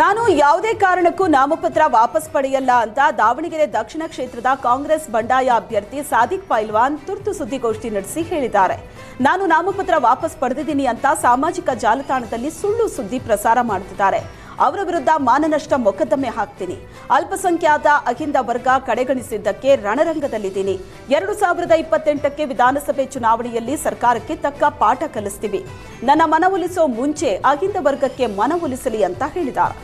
ನಾನು ಯಾವುದೇ ಕಾರಣಕ್ಕೂ ನಾಮಪತ್ರ ವಾಪಸ್ ಪಡೆಯಲ್ಲ ಅಂತ ದಾವಣಗೆರೆ ದಕ್ಷಿಣ ಕ್ಷೇತ್ರದ ಕಾಂಗ್ರೆಸ್ ಬಂಡಾಯ ಅಭ್ಯರ್ಥಿ ಸಾದಿಕ್ ಪೈಲ್ವಾನ್ ತುರ್ತು ಸುದ್ದಿಗೋಷ್ಠಿ ನಡೆಸಿ ಹೇಳಿದ್ದಾರೆ. ನಾನು ನಾಮಪತ್ರ ವಾಪಸ್ ಪಡೆದಿದ್ದೀನಿ ಅಂತ ಸಾಮಾಜಿಕ ಜಾಲತಾಣದಲ್ಲಿ ಸುಳ್ಳು ಸುದ್ದಿ ಪ್ರಸಾರ ಮಾಡುತ್ತಿದ್ದಾರೆ. ಅವರ ವಿರುದ್ಧ ಮಾನನಷ್ಟ ಮೊಕದ್ದಮೆ ಹಾಕ್ತೀನಿ. ಅಲ್ಪಸಂಖ್ಯಾತ ಅಹಿಂದ ವರ್ಗ ಕಡೆಗಣಿಸಿದ್ದಕ್ಕೆ ರಣರಂಗದಲ್ಲಿದ್ದೀನಿ. 2028ಕ್ಕೆ ವಿಧಾನಸಭೆ ಚುನಾವಣೆಯಲ್ಲಿ ಸರ್ಕಾರಕ್ಕೆ ತಕ್ಕ ಪಾಠ ಕಲಿಸ್ತೀವಿ. ನನ್ನ ಮನವೊಲಿಸೋ ಮುಂಚೆ ಅಹಿಂದ ವರ್ಗಕ್ಕೆ ಮನವೊಲಿಸಲಿ ಅಂತ ಹೇಳಿದ್ದಾರೆ.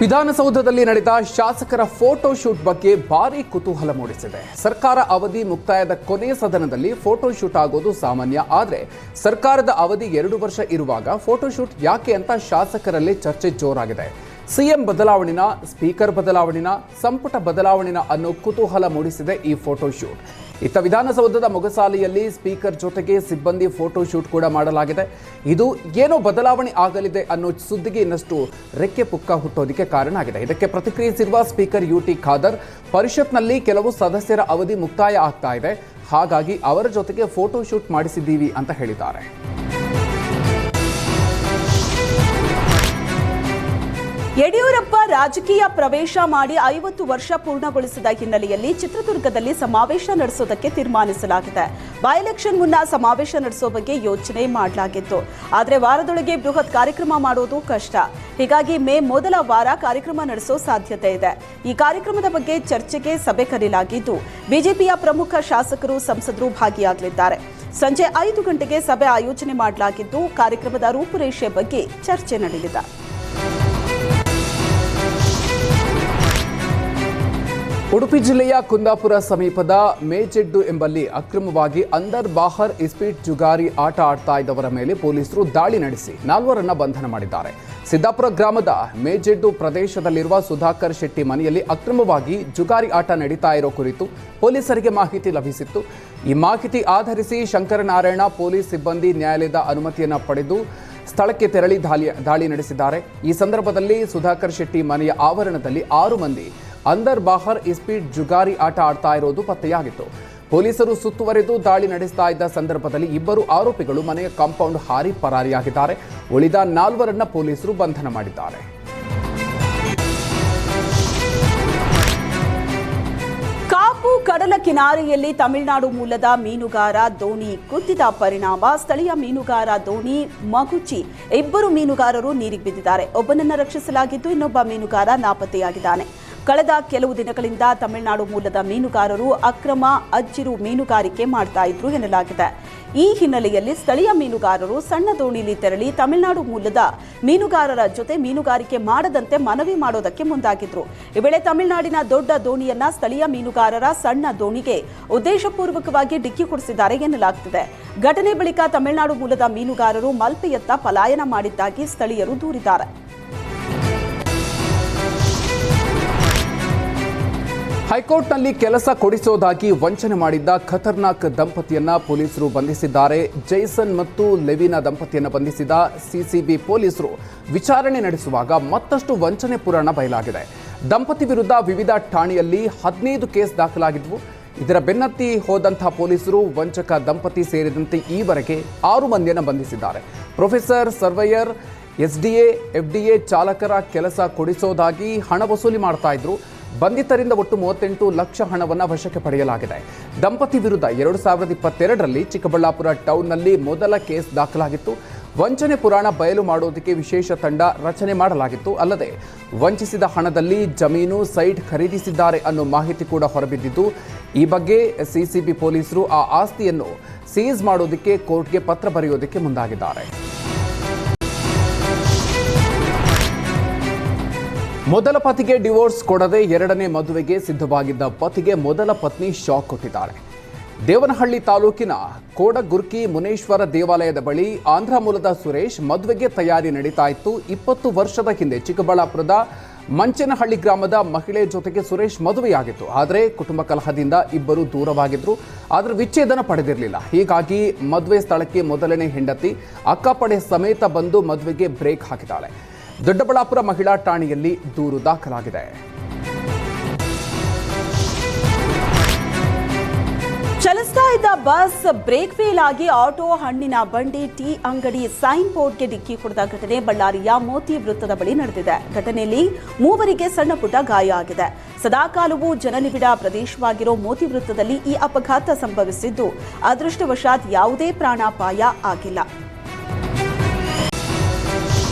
ವಿಧಾನಸೌಧದಲ್ಲಿ ನಡೆದ ಶಾಸಕರ ಫೋಟೋ ಶೂಟ್ ಬಗ್ಗೆ ಭಾರೀ ಕುತೂಹಲ ಮೂಡಿಸಿದೆ. ಸರ್ಕಾರ ಅವಧಿ ಮುಕ್ತಾಯದ ಕೊನೆಯ ಸದನದಲ್ಲಿ ಫೋಟೋ ಶೂಟ್ ಆಗೋದು ಸಾಮಾನ್ಯ. ಆದರೆ ಸರ್ಕಾರದ ಅವಧಿ 2 ವರ್ಷ ಇರುವಾಗ ಫೋಟೋ ಶೂಟ್ ಯಾಕೆ ಅಂತ ಶಾಸಕರಲ್ಲಿ ಚರ್ಚೆ ಜೋರಾಗಿದೆ. ಸಿಎಂ ಬದಲಾವಣೆನ, ಸ್ಪೀಕರ್ ಬದಲಾವಣೆನ, ಸಂಪುಟ ಬದಲಾವಣೆನ ಅನ್ನೋ ಕುತೂಹಲ ಮೂಡಿಸಿದೆ ಈ ಫೋಟೋ ಶೂಟ್. ಇತ್ತ ವಿಧಾನಸೌಧದ ಮೊಗಸಾಲೆಯಲ್ಲಿ ಸ್ಪೀಕರ್ ಜೊತೆಗೆ ಸಿಬ್ಬಂದಿ ಫೋಟೋ ಶೂಟ್ ಕೂಡ ಮಾಡಲಾಗಿದೆ. ಇದು ಏನೋ ಬದಲಾವಣೆ ಆಗಲಿದೆ ಅನ್ನೋ ಸುದ್ದಿಗೆ ಇನ್ನಷ್ಟು ರೆಕ್ಕೆ ಪುಕ್ಕ ಹುಟ್ಟೋದಕ್ಕೆ ಕಾರಣ ಆಗಿದೆ. ಇದಕ್ಕೆ ಪ್ರತಿಕ್ರಿಯಿಸಿರುವ ಸ್ಪೀಕರ್ ಯುಟಿ ಖಾದರ್, ಪರಿಷತ್ನಲ್ಲಿ ಕೆಲವು ಸದಸ್ಯರ ಅವಧಿ ಮುಕ್ತಾಯ ಆಗ್ತಾ ಇದೆ, ಹಾಗಾಗಿ ಅವರ ಜೊತೆಗೆ ಫೋಟೋ ಶೂಟ್ ಮಾಡಿಸಿದ್ದೀವಿ ಅಂತ ಹೇಳಿದ್ದಾರೆ. ಯಡಿಯೂರಪ್ಪ ರಾಜಕೀಯ ಪ್ರವೇಶ ಮಾಡಿ 50 ವರ್ಷ ಪೂರ್ಣಗೊಳಿಸಿದ ಹಿನ್ನೆಲೆಯಲ್ಲಿ ಚಿತ್ರದುರ್ಗದಲ್ಲಿ ಸಮಾವೇಶ ನಡೆಸೋದಕ್ಕೆ ತೀರ್ಮಾನಿಸಲಾಗಿದೆ. ಬೈ ಎಲೆಕ್ಷನ್ ಮುನ್ನ ಸಮಾವೇಶ ನಡೆಸೋ ಬಗ್ಗೆ ಯೋಚನೆ ಮಾಡಲಾಗಿತ್ತು. ಆದರೆ ವಾರದೊಳಗೆ ಬೃಹತ್ ಕಾರ್ಯಕ್ರಮ ಮಾಡೋದು ಕಷ್ಟ. ಹೀಗಾಗಿ ಮೇ ಮೊದಲ ವಾರ ಕಾರ್ಯಕ್ರಮ ನಡೆಸೋ ಸಾಧ್ಯತೆ ಇದೆ. ಈ ಕಾರ್ಯಕ್ರಮದ ಬಗ್ಗೆ ಚರ್ಚೆಗೆ ಸಭೆ ಕರೆಯಲಾಗಿದ್ದು ಬಿಜೆಪಿಯ ಪ್ರಮುಖ ಶಾಸಕರು, ಸಂಸದರು ಭಾಗಿಯಾಗಲಿದ್ದಾರೆ. ಸಂಜೆ 5 ಗಂಟೆಗೆ ಸಭೆ ಆಯೋಜನೆ ಮಾಡಲಾಗಿದ್ದು ಕಾರ್ಯಕ್ರಮದ ರೂಪುರೇಷೆ ಬಗ್ಗೆ ಚರ್ಚೆ ನಡೆಯಲಿದೆ. ಉಡುಪಿ ಜಿಲ್ಲೆಯ ಕುಂದಾಪುರ ಸಮೀಪದ ಮೇಜೆಡ್ಡು ಎಂಬಲ್ಲಿ ಅಕ್ರಮವಾಗಿ ಅಂದರ್ ಬಾಹರ್ ಇಸ್ಪೀಟ್ ಜುಗಾರಿ ಆಟ ಆಡ್ತಾ ಇದ್ದವರ ಮೇಲೆ ಪೊಲೀಸರು ದಾಳಿ ನಡೆಸಿ 4ರನ್ನ ಬಂಧನ ಮಾಡಿದ್ದಾರೆ. ಸಿದ್ದಾಪುರ ಗ್ರಾಮದ ಮೇಜೆಡ್ಡು ಪ್ರದೇಶದಲ್ಲಿರುವ ಸುಧಾಕರ್ ಶೆಟ್ಟಿ ಮನೆಯಲ್ಲಿ ಅಕ್ರಮವಾಗಿ ಜುಗಾರಿ ಆಟ ನಡೀತಾ ಇರೋ ಕುರಿತು ಪೊಲೀಸರಿಗೆ ಮಾಹಿತಿ ಲಭಿಸಿತ್ತು. ಈ ಮಾಹಿತಿ ಆಧರಿಸಿ ಶಂಕರನಾರಾಯಣ ಪೊಲೀಸ್ ಸಿಬ್ಬಂದಿ ನ್ಯಾಯಾಲಯದ ಅನುಮತಿಯನ್ನು ಪಡೆದು ಸ್ಥಳಕ್ಕೆ ತೆರಳಿ ದಾಳಿ ನಡೆಸಿದ್ದಾರೆ. ಈ ಸಂದರ್ಭದಲ್ಲಿ ಸುಧಾಕರ್ ಶೆಟ್ಟಿ ಮನೆಯ ಆವರಣದಲ್ಲಿ 6 ಮಂದಿ ಅಂದರ್ ಬಾಹರ್ ಇಸ್ಪೀಟ್ ಜುಗಾರಿ ಆಟ ಆಡ್ತಾ ಇರೋದು ಪತ್ತೆಯಾಗಿತ್ತು. ಪೊಲೀಸರು ಸುತ್ತುವರೆದು ದಾಳಿ ನಡೆಸ್ತಾ ಇದ್ದ ಸಂದರ್ಭದಲ್ಲಿ 2 ಆರೋಪಿಗಳು ಮನೆಯ ಕಾಂಪೌಂಡ್ ಹಾರಿ ಪರಾರಿಯಾಗಿದ್ದಾರೆ. ಉಳಿದ 4ರನ್ನ ಪೊಲೀಸರು ಬಂಧನ ಮಾಡಿದ್ದಾರೆ. ಕಾಪು ಕಡಲ ಕಿನಾರೆಯಲ್ಲಿ ತಮಿಳುನಾಡು ಮೂಲದ ಮೀನುಗಾರ ದೋಣಿ ಕುಸಿದ ಪರಿಣಾಮ ಸ್ಥಳೀಯ ಮೀನುಗಾರ ದೋಣಿ ಮಗುಚಿ 2 ಮೀನುಗಾರರು ನೀರಿಗೆ ಬಿದ್ದಿದ್ದಾರೆ. ಒಬ್ಬನನ್ನು ರಕ್ಷಿಸಲಾಗಿದ್ದು ಇನ್ನೊಬ್ಬ ಮೀನುಗಾರ ನಾಪತ್ತೆಯಾಗಿದ್ದಾನೆ. ಕಳೆದ ಕೆಲವು ದಿನಗಳಿಂದ ತಮಿಳುನಾಡು ಮೂಲದ ಮೀನುಗಾರರು ಅಕ್ರಮ ಅಜ್ಜಿರು ಮೀನುಗಾರಿಕೆ ಮಾಡ್ತಾ ಇದ್ರು ಎನ್ನಲಾಗಿದೆ. ಈ ಹಿನ್ನೆಲೆಯಲ್ಲಿ ಸ್ಥಳೀಯ ಮೀನುಗಾರರು ಸಣ್ಣ ದೋಣಿಲಿ ತೆರಳಿ ತಮಿಳುನಾಡು ಮೂಲದ ಮೀನುಗಾರರ ಜೊತೆ ಮೀನುಗಾರಿಕೆ ಮಾಡದಂತೆ ಮನವಿ ಮಾಡೋದಕ್ಕೆ ಮುಂದಾಗಿದ್ರು. ಈ ವೇಳೆ ತಮಿಳುನಾಡಿನ ದೊಡ್ಡ ದೋಣಿಯನ್ನ ಸ್ಥಳೀಯ ಮೀನುಗಾರರ ಸಣ್ಣ ದೋಣಿಗೆ ಉದ್ದೇಶಪೂರ್ವಕವಾಗಿ ಡಿಕ್ಕಿ ಕೊಡಿಸಿದ್ದಾರೆ ಎನ್ನಲಾಗುತ್ತಿದೆ. ಘಟನೆ ಬಳಿಕ ತಮಿಳುನಾಡು ಮೂಲದ ಮೀನುಗಾರರು ಮಲ್ಪೆಯತ್ತ ಪಲಾಯನ ಮಾಡಿದ್ದಾಗಿ ಸ್ಥಳೀಯರು ದೂರಿದ್ದಾರೆ. ಹೈಕೋರ್ಟ್ನಲ್ಲಿ ಕೆಲಸ ಕೊಡಿಸೋದಾಗಿ ವಂಚನೆ ಮಾಡಿದ್ದ ಖತರ್ನಾಕ್ ದಂಪತಿಯನ್ನ ಪೊಲೀಸರು ಬಂಧಿಸಿದ್ದಾರೆ. ಜೈಸನ್ ಮತ್ತು ಲೆವಿನಾ ದಂಪತಿಯನ್ನು ಬಂಧಿಸಿದ ಸಿಸಿಬಿ ಪೊಲೀಸರು ವಿಚಾರಣೆ ನಡೆಸುವಾಗ ಮತ್ತಷ್ಟು ವಂಚನೆ ಪುರಾಣ ಬಯಲಾಗಿದೆ. ದಂಪತಿ ವಿರುದ್ಧ ವಿವಿಧ ಠಾಣೆಯಲ್ಲಿ 15 ಕೇಸ್ ದಾಖಲಾಗಿದ್ವು. ಇದರ ಬೆನ್ನತ್ತಿ ಹೋದಂತಹ ಪೊಲೀಸರು ವಂಚಕ ದಂಪತಿ ಸೇರಿದಂತೆ ಈವರೆಗೆ 6 ಮಂದಿಯನ್ನು ಬಂಧಿಸಿದ್ದಾರೆ. ಪ್ರೊಫೆಸರ್ ಸರ್ವೈಯರ್ ಎಸ್ಡಿಎ, ಎಫ್ಡಿಎ ಚಾಲಕರ ಕೆಲಸ ಕೊಡಿಸೋದಾಗಿ ಹಣ ವಸೂಲಿ ಮಾಡ್ತಾ ಇದ್ರು. ಬಂಧಿತರಿಂದ ಒಟ್ಟು 38 ಲಕ್ಷ ಹಣವನ್ನು ವಶಕ್ಕೆ ಪಡೆಯಲಾಗಿದೆ. ದಂಪತಿ ವಿರುದ್ಧ 2022ರಲ್ಲಿ ಚಿಕ್ಕಬಳ್ಳಾಪುರ ಟೌನ್ನಲ್ಲಿ ಮೊದಲ ಕೇಸ್ ದಾಖಲಾಗಿತ್ತು. ವಂಚನೆ ಪುರಾಣ ಬಯಲು ಮಾಡೋದಕ್ಕೆ ವಿಶೇಷ ತಂಡ ರಚನೆ ಮಾಡಲಾಗಿತ್ತು. ಅಲ್ಲದೆ ವಂಚಿಸಿದ ಹಣದಲ್ಲಿ ಜಮೀನು, ಸೈಟ್ ಖರೀದಿಸಿದ್ದಾರೆ ಅನ್ನೋ ಮಾಹಿತಿ ಕೂಡ ಹೊರಬಿದ್ದಿದ್ದು, ಈ ಬಗ್ಗೆ ಸಿಸಿಬಿ ಪೊಲೀಸರು ಆ ಆಸ್ತಿಯನ್ನು ಸೀಸ್ ಮಾಡೋದಕ್ಕೆ ಕೋರ್ಟ್ಗೆ ಪತ್ರ ಬರೆಯೋದಕ್ಕೆ ಮುಂದಾಗಿದ್ದಾರೆ. ಮೊದಲ ಪತಿಗೆ ಡಿವೋರ್ಸ್ ಕೊಡದೆ 2ನೇ ಮದುವೆಗೆ ಸಿದ್ಧವಾಗಿದ್ದ ಪತಿಗೆ ಮೊದಲ ಪತ್ನಿ ಶಾಕ್ ಕೊಟ್ಟಿದ್ದಾರೆ. ದೇವನಹಳ್ಳಿ ತಾಲೂಕಿನ ಕೋಡಗುರ್ಕಿ ಮುನೇಶ್ವರ ದೇವಾಲಯದ ಬಳಿ ಆಂಧ್ರ ಮೂಲದ ಸುರೇಶ್ ಮದುವೆಗೆ ತಯಾರಿ ನಡೀತಾ ಇತ್ತು. 20 ವರ್ಷದ ಹಿಂದೆ ಚಿಕ್ಕಬಳ್ಳಾಪುರದ ಮಂಚನಹಳ್ಳಿ ಗ್ರಾಮದ ಮಹಿಳೆ ಜೊತೆಗೆ ಸುರೇಶ್ ಮದುವೆಯಾಗಿತ್ತು. ಆದರೆ ಕುಟುಂಬ ಕಲಹದಿಂದ ಇಬ್ಬರು ದೂರವಾಗಿದ್ರು. ಆದರೆ ವಿಚ್ಛೇದನ ಪಡೆದಿರಲಿಲ್ಲ. ಹೀಗಾಗಿ ಮದುವೆ ಸ್ಥಳಕ್ಕೆ ಮೊದಲನೇ ಹೆಂಡತಿ ಅಕ್ಕಪಡೆ ಸಮೇತ ಬಂದು ಮದುವೆಗೆ ಬ್ರೇಕ್ ಹಾಕಿದ್ದಾಳೆ. ದೊಡ್ಡಬಳ್ಳಾಪುರ ಮಹಿಳಾ ಠಾಣೆಯಲ್ಲಿ ದೂರು ದಾಖಲಾಗಿದೆ. ಚಲಿಸ್ತಾ ಇದ್ದ ಬಸ್ ಬ್ರೇಕ್ ಫೇಲ್ ಆಗಿ ಆಟೋ, ಹಣ್ಣಿನ ಬಂಡಿ, ಟೀ ಅಂಗಡಿ ಸೈನ್ ಬೋರ್ಡ್ಗೆ ಡಿಕ್ಕಿ ಹೊಡೆದ ಘಟನೆ ಬಳ್ಳಾರಿಯ ಮೋತಿ ವೃತ್ತದ ಬಳಿ ನಡೆದಿದೆ. ಘಟನೆಯಲ್ಲಿ 3 ಸಣ್ಣ ಪುಟ್ಟ ಗಾಯ ಆಗಿದೆ. ಸದಾಕಾಲವೂ ಜನನಿಬಿಡ ಪ್ರದೇಶವಾಗಿರೋ ಮೋತಿ ವೃತ್ತದಲ್ಲಿ ಈ ಅಪಘಾತ ಸಂಭವಿಸಿದ್ದು, ಅದೃಷ್ಟವಶಾತ್ ಯಾವುದೇ ಪ್ರಾಣಾಪಾಯ ಆಗಿಲ್ಲ.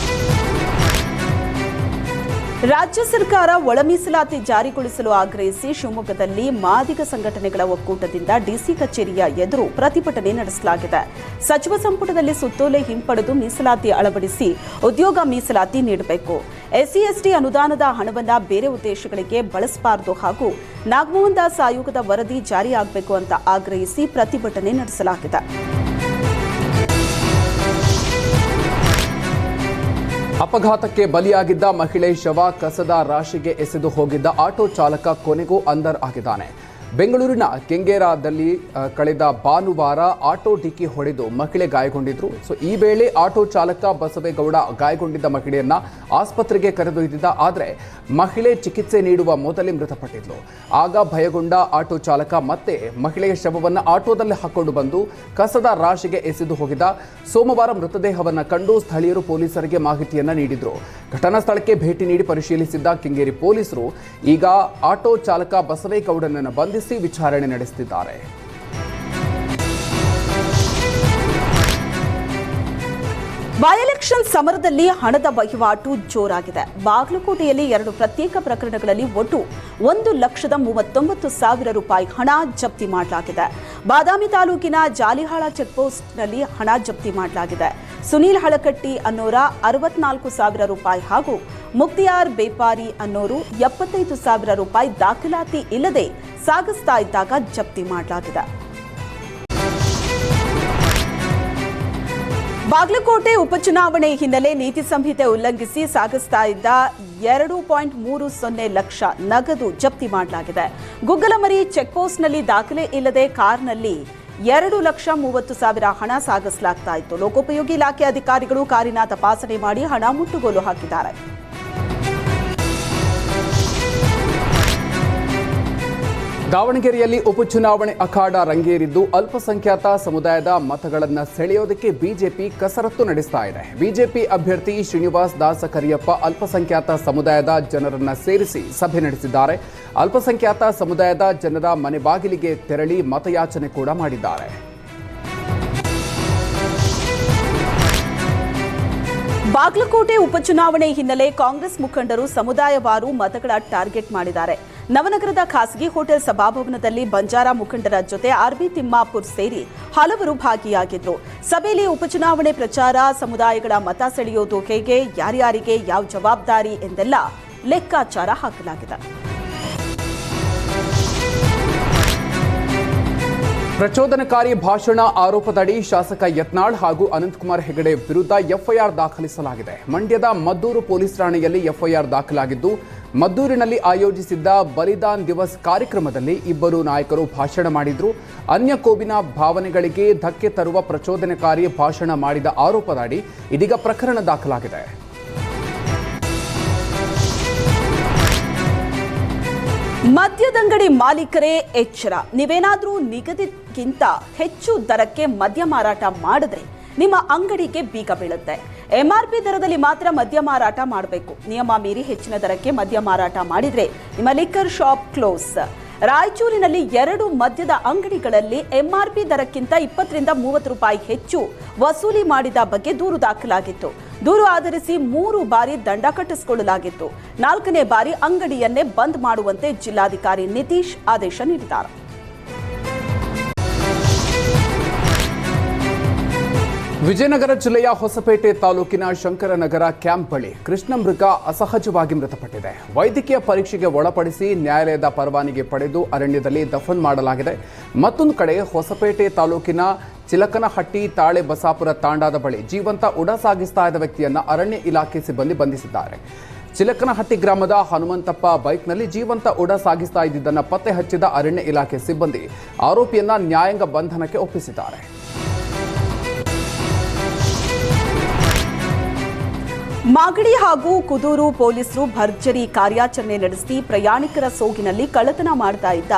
ರಾಜ್ಯ ಸರ್ಕಾರ ಒಳ ಮೀಸಲಾತಿ ಜಾರಿಗೊಳಿಸಲು ಆಗ್ರಹಿಸಿ ಶಿವಮೊಗ್ಗದಲ್ಲಿ ಮಾದಿಗ ಸಂಘಟನೆಗಳ ಒಕ್ಕೂಟದಿಂದ ಡಿಸಿ ಕಚೇರಿಯ ಎದುರು ಪ್ರತಿಭಟನೆ ನಡೆಸಲಾಗಿದೆ. ಸಚಿವ ಸಂಪುಟದಲ್ಲಿ ಸುತ್ತೋಲೆ ಹಿಂಪಡೆದು ಮೀಸಲಾತಿ ಅಳವಡಿಸಿ ಉದ್ಯೋಗ ಮೀಸಲಾತಿ ನೀಡಬೇಕು, SC/ST ಅನುದಾನದ ಹಣವನ್ನು ಬೇರೆ ಉದ್ದೇಶಗಳಿಗೆ ಬಳಸಬಾರದು ಹಾಗೂ ನಾಗಮೋಹನ್ ದಾಸ್ ಆಯೋಗದ ವರದಿ ಜಾರಿಯಾಗಬೇಕು ಅಂತ ಆಗ್ರಹಿಸಿ ಪ್ರತಿಭಟನೆ ನಡೆಸಲಾಗಿದೆ. ಅಪಘಾತಕ್ಕೆ ಬಲಿಯಾಗಿದ್ದ ಮಹಿಳೆ ಶವ ಕಸದ ರಾಶಿಗೆ ಎಸೆದು ಹೋಗಿದ್ದ ಆಟೋ ಚಾಲಕ ಕೊನೆಗೂ ಅಂಧರ್ ಆಗಿದ್ದಾನೆ. ಬೆಂಗಳೂರಿನ ಕೆಂಗೇರಾದಲ್ಲಿ ಕಳೆದ ಭಾನುವಾರ ಆಟೋ ಡಿಕ್ಕಿ ಹೊಡೆದು ಮಹಿಳೆ ಗಾಯಗೊಂಡಿದ್ರು. ಈ ವೇಳೆ ಆಟೋ ಚಾಲಕ ಬಸವೇಗೌಡ ಗಾಯಗೊಂಡಿದ್ದ ಮಹಿಳೆಯನ್ನ ಆಸ್ಪತ್ರೆಗೆ ಕರೆದೊಯ್ದಿದ್ದ. ಆದರೆ ಮಹಿಳೆ ಚಿಕಿತ್ಸೆ ನೀಡುವ ಮೊದಲೇ ಮೃತಪಟ್ಟಿದ್ಲು. ಆಗ ಭಯಗೊಂಡ ಆಟೋ ಚಾಲಕ ಮತ್ತೆ ಮಹಿಳೆಯ ಶವವನ್ನು ಆಟೋದಲ್ಲಿ ಹಾಕೊಂಡು ಬಂದು ಕಸದ ರಾಶಿಗೆ ಎಸೆದು ಹೋಗಿದ್ದ. ಸೋಮವಾರ ಮೃತದೇಹವನ್ನು ಕಂಡು ಸ್ಥಳೀಯರು ಪೊಲೀಸರಿಗೆ ಮಾಹಿತಿಯನ್ನ ನೀಡಿದ್ರು. ಘಟನಾ ಸ್ಥಳಕ್ಕೆ ಭೇಟಿ ನೀಡಿ ಪರಿಶೀಲಿಸಿದ್ದ ಕೆಂಗೇರಿ ಪೊಲೀಸರು ಈಗ ಆಟೋ ಚಾಲಕ ಬಸವೇಗೌಡನನ್ನು ಬಂಧಿಸಿ ವಿಚಾರಣೆ ನಡೆಸುತ್ತಿದ್ದಾರೆ. ಬೈ ಎಲೆಕ್ಷನ್ ಸಮರದಲ್ಲಿ ಹಣದ ವಹಿವಾಟು ಜೋರಾಗಿದೆ. ಬಾಗಲಕೋಟೆಯಲ್ಲಿ 2 ಪ್ರತ್ಯೇಕ ಪ್ರಕರಣಗಳಲ್ಲಿ ಒಟ್ಟು 1,39,000 ರೂಪಾಯಿ ಹಣ ಜಪ್ತಿ ಮಾಡಲಾಗಿದೆ. ಬಾದಾಮಿ ತಾಲೂಕಿನ ಜಾಲಿಹಾಳ ಚೆಕ್ಪೋಸ್ಟ್ನಲ್ಲಿ ಹಣ ಜಪ್ತಿ ಮಾಡಲಾಗಿದೆ. ಸುನೀಲ್ ಹಳಕಟ್ಟಿ ಅನ್ನೋರ 64,000 ರೂಪಾಯಿ ಹಾಗೂ ಮುಕ್ತಿಯಾರ್ ಬೇಪಾರಿ ಅನ್ನೋರು 75,000 ರೂಪಾಯಿ ದಾಖಲಾತಿ ಇಲ್ಲದೆ ಸಾಗಿಸ್ತಾ ಇದ್ದಾಗ ಜಪ್ತಿ ಮಾಡಲಾಗಿದೆ. ಬಾಗಲಕೋಟೆ ಉಪಚುನಾವಣೆ ಹಿನ್ನೆಲೆ ನೀತಿ ಸಂಹಿತೆ ಉಲ್ಲಂಘಿಸಿ ಸಾಗಿಸ್ತಾ ಇದ್ದ 2.30 ಲಕ್ಷ ನಗದು ಜಪ್ತಿ ಮಾಡಲಾಗಿದೆ. ಗುಗ್ಗಲಮರಿ ಚೆಕ್ಪೋಸ್ಟ್ನಲ್ಲಿ ದಾಖಲೆ ಇಲ್ಲದೆ ಕಾರ್ನಲ್ಲಿ 2,30,000 ಹಣ ಸಾಗಿಸಲಾಗ್ತಾ ಇತ್ತು. ಲೋಕೋಪಯೋಗಿ ಇಲಾಖೆ ಅಧಿಕಾರಿಗಳು ಕಾರಿನ ತಪಾಸಣೆ ಮಾಡಿ ಹಣ ಮುಟ್ಟುಗೋಲು ಹಾಕಿದ್ದಾರೆ. ದಾವಣಗೆರೆಯಲ್ಲಿ ಉಪಚುನಾವಣೆ ಅಖಾಡ ರಂಗೇರಿದ್ದು ಅಲ್ಪಸಂಖ್ಯಾತ ಸಮುದಾಯದ ಮತಗಳನ್ನು ಸೆಳೆಯೋದಕ್ಕೆ ಬಿಜೆಪಿ ಕಸರತ್ತು ನಡೆಸ್ತಾ ಇದೆ. ಬಿಜೆಪಿ ಅಭ್ಯರ್ಥಿ ಶ್ರೀನಿವಾಸ್ ದಾಸ ಕರಿಯಪ್ಪ ಅಲ್ಪಸಂಖ್ಯಾತ ಸಮುದಾಯದ ಜನರನ್ನ ಸೇರಿಸಿ ಸಭೆ ನಡೆಸಿದ್ದಾರೆ. ಅಲ್ಪಸಂಖ್ಯಾತ ಸಮುದಾಯದ ಜನರ ಮನೆ ಬಾಗಿಲಿಗೆ ತೆರಳಿ ಮತಯಾಚನೆ ಕೂಡ ಮಾಡಿದ್ದಾರೆ. ಬಾಗಲಕೋಟೆ ಉಪಚುನಾವಣೆ ಹಿನ್ನೆಲೆ ಕಾಂಗ್ರೆಸ್ ಮುಖಂಡರು ಸಮುದಾಯವಾರು ಮತಗಳ ಟಾರ್ಗೆಟ್ ಮಾಡಿದ್ದಾರೆ. ನವನಗರದ ಖಾಸಗಿ ಹೋಟೆಲ್ ಸಭಾಭವನದಲ್ಲಿ ಬಂಜಾರ ಮುಖಂಡರ ಜೊತೆ ಆರ್ಬಿ ತಿಮ್ಮಾಪುರ್ ಸೇರಿ ಹಲವರು ಭಾಗಿಯಾಗಿದ್ರು. ಸಭೆಯಲ್ಲಿ ಉಪಚುನಾವಣೆ ಪ್ರಚಾರ, ಸಮುದಾಯಗಳ ಮತ ಸೆಳೆಯೋದು ಹೇಗೆ, ಯಾರ್ಯಾರಿಗೆ ಯಾವ ಜವಾಬ್ದಾರಿ ಎಂದೆಲ್ಲ ಲೆಕ್ಕಾಚಾರ ಹಾಕಲಾಗಿದೆ. ಪ್ರಚೋದನಕಾರಿ ಭಾಷಣ ಆರೋಪದಡಿ ಶಾಸಕ ಯತ್ನಾಳ್ ಹಾಗೂ ಅನಂತಕುಮಾರ್ ಹೆಗಡೆ ವಿರುದ್ಧ ಎಫ್ಐಆರ್ ದಾಖಲಿಸಲಾಗಿದೆ. ಮಂಡ್ಯದ ಮದ್ದೂರು ಪೊಲೀಸ್ ಠಾಣೆಯಲ್ಲಿ ಎಫ್ಐಆರ್ ದಾಖಲಾಗಿದ್ದು, ಮದ್ದೂರಿನಲ್ಲಿ ಆಯೋಜಿಸಿದ್ದ ಬಲಿದಾನ್ ದಿವಸ್ ಕಾರ್ಯಕ್ರಮದಲ್ಲಿ ಇಬ್ಬರು ನಾಯಕರು ಭಾಷಣ ಮಾಡಿದ್ರು. ಅನ್ಯ ಕೋಮಿನ ಭಾವನೆಗಳಿಗೆ ಧಕ್ಕೆ ತರುವ ಪ್ರಚೋದನಕಾರಿ ಭಾಷಣ ಮಾಡಿದ ಆರೋಪದಡಿ ಇದೀಗ ಪ್ರಕರಣ ದಾಖಲಾಗಿದೆ. ಮದ್ಯದಂಗಡಿ ಮಾಲೀಕರೇ ಎಚ್ಚರ. ನೀವೇನಾದರೂ ನಿಗದಿಗಿಂತ ಹೆಚ್ಚು ದರಕ್ಕೆ ಮದ್ಯ ಮಾರಾಟ ಮಾಡಿದ್ರೆ ನಿಮ್ಮ ಅಂಗಡಿಗೆ ಬೀಗ ಬೀಳುತ್ತೆ. MRP ದರದಲ್ಲಿ ಮಾತ್ರ ಮದ್ಯ ಮಾರಾಟ ಮಾಡಬೇಕು. ನಿಯಮ ಮೀರಿ ಹೆಚ್ಚಿನ ದರಕ್ಕೆ ಮದ್ಯ ಮಾರಾಟ ಮಾಡಿದ್ರೆ ನಿಮ್ಮ ಲಿಕ್ಕರ್ ಶಾಪ್ ಕ್ಲೋಸ್. ರಾಯಚೂರಿನಲ್ಲಿ 2 ಮದ್ಯದ ಅಂಗಡಿಗಳಲ್ಲಿ MRP ದರಕ್ಕಿಂತ 20 ರಿಂದ 30 ರೂಪಾಯಿ ಹೆಚ್ಚು ವಸೂಲಿ ಮಾಡಿದ ಬಗ್ಗೆ ದೂರು ದಾಖಲಾಗಿತ್ತು. ದೂರು ಆಧರಿಸಿ 3 ಬಾರಿ ದಂಡ ಕಟ್ಟಿಸಿಕೊಳ್ಳಲಾಗಿತ್ತು. 4ನೇ ಬಾರಿ ಅಂಗಡಿಯನ್ನೇ ಬಂದ್ ಮಾಡುವಂತೆ ಜಿಲ್ಲಾಧಿಕಾರಿ ನಿತೀಶ್ ಆದೇಶ ನೀಡಿದ್ದಾರೆ. ವಿಜಯನಗರ ಜಿಲ್ಲೆಯ ಹೊಸಪೇಟೆ ತಾಲೂಕಿನ ಶಂಕರನಗರ ಕ್ಯಾಂಪ್ ಬಳಿ ಕೃಷ್ಣ ಮೃಗ ಅಸಹಜವಾಗಿ ಮೃತಪಟ್ಟಿದೆ. ವೈದ್ಯಕೀಯ ಪರೀಕ್ಷೆಗೆ ಒಳಪಡಿಸಿ ನ್ಯಾಯಾಲಯದ ಪರವಾನಗಿ ಪಡೆದು ಅರಣ್ಯದಲ್ಲಿ ದಫನ್ ಮಾಡಲಾಗಿದೆ. ಮತ್ತೊಂದು ಕಡೆ ಹೊಸಪೇಟೆ ತಾಲೂಕಿನ ಚಿಲಕನಹಟ್ಟಿ ತಾಳೆ ಬಸಾಪುರ ತಾಂಡಾದ ಬಳಿ ಜೀವಂತ ಉಡ ಸಾಗಿಸ್ತಾ ಇದ್ದ ವ್ಯಕ್ತಿಯನ್ನು ಅರಣ್ಯ ಇಲಾಖೆ ಸಿಬ್ಬಂದಿ ಬಂಧಿಸಿದ್ದಾರೆ. ಚಿಲಕನಹಟ್ಟಿ ಗ್ರಾಮದ ಹನುಮಂತಪ್ಪ ಬೈಕ್ನಲ್ಲಿ ಜೀವಂತ ಉಡ ಸಾಗಿಸ್ತಾ ಇದ್ದಿದ್ದನ್ನು ಪತ್ತೆ ಹಚ್ಚಿದ ಅರಣ್ಯ ಇಲಾಖೆ ಸಿಬ್ಬಂದಿ ಆರೋಪಿಯನ್ನ ನ್ಯಾಯಾಂಗ ಬಂಧನಕ್ಕೆ ಒಪ್ಪಿಸಿದ್ದಾರೆ. ಮಾಗಡಿ ಹಾಗೂ ಕುದೂರು ಪೊಲೀಸರು ಭರ್ಜರಿ ಕಾರ್ಯಾಚರಣೆ ನಡೆಸಿ ಪ್ರಯಾಣಿಕರ ಸೋಗಿನಲ್ಲಿ ಕಳ್ಳತನ ಮಾಡ್ತಾ ಇದ್ದ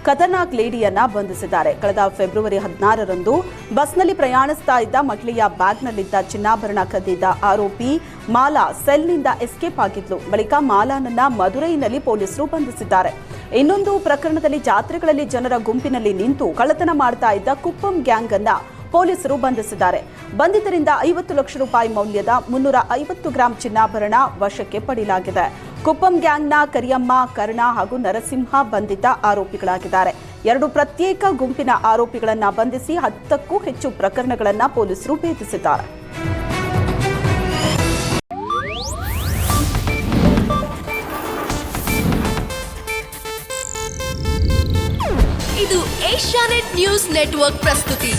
ಖತರ್ನಾಕ್ ಲೇಡಿಯನ್ನ ಬಂಧಿಸಿದ್ದಾರೆ. ಕಳೆದ ಫೆಬ್ರವರಿ 16ರಂದು ಬಸ್ನಲ್ಲಿ ಪ್ರಯಾಣಿಸ್ತಾ ಇದ್ದ ಮಹಿಳೆಯ ಬ್ಯಾಗ್ನಲ್ಲಿದ್ದ ಚಿನ್ನಾಭರಣ ಕದ್ದಿದ್ದ ಆರೋಪಿ ಮಾಲಾ ಸೆಲ್ನಿಂದ ಎಸ್ಕೇಪ್ ಆಗಿದ್ಲು. ಬಳಿಕ ಮಾಲಾನನ್ನ ಮದುರೈನಲ್ಲಿ ಪೊಲೀಸರು ಬಂಧಿಸಿದ್ದಾರೆ. ಇನ್ನೊಂದು ಪ್ರಕರಣದಲ್ಲಿ ಜಾತ್ರೆಗಳಲ್ಲಿ ಜನರ ಗುಂಪಿನಲ್ಲಿ ನಿಂತು ಕಳ್ಳತನ ಮಾಡ್ತಾ ಇದ್ದ ಕುಪ್ಪಂ ಗ್ಯಾಂಗ್ ಅನ್ನ ಪೊಲೀಸರು ಬಂಧಿಸಿದ್ದಾರೆ. ಬಂಧಿತರಿಂದ 50 ಲಕ್ಷ ರೂಪಾಯಿ ಮೌಲ್ಯದ 350 ಗ್ರಾಂ ಚಿನ್ನಾಭರಣ ವಶಕ್ಕೆ ಪಡೆಯಲಾಗಿದೆ. ಕುಪ್ಪಂ ಗ್ಯಾಂಗ್ನ ಕರಿಯಮ್ಮ, ಕರ್ಣ ಹಾಗೂ ನರಸಿಂಹ ಬಂಧಿತ ಆರೋಪಿಗಳಾಗಿದ್ದಾರೆ. 2 ಪ್ರತ್ಯೇಕ ಗುಂಪಿನ ಆರೋಪಿಗಳನ್ನ ಬಂಧಿಸಿ 10ಕ್ಕೂ ಹೆಚ್ಚು ಪ್ರಕರಣಗಳನ್ನ ಪೊಲೀಸರು ಭೇದಿಸಿದ್ದಾರೆ. ಇದು ಏಷ್ಯಾನೆಟ್ ನ್ಯೂಸ್ ನೆಟ್ವರ್ಕ್ ಪ್ರಸ್ತುತಿ.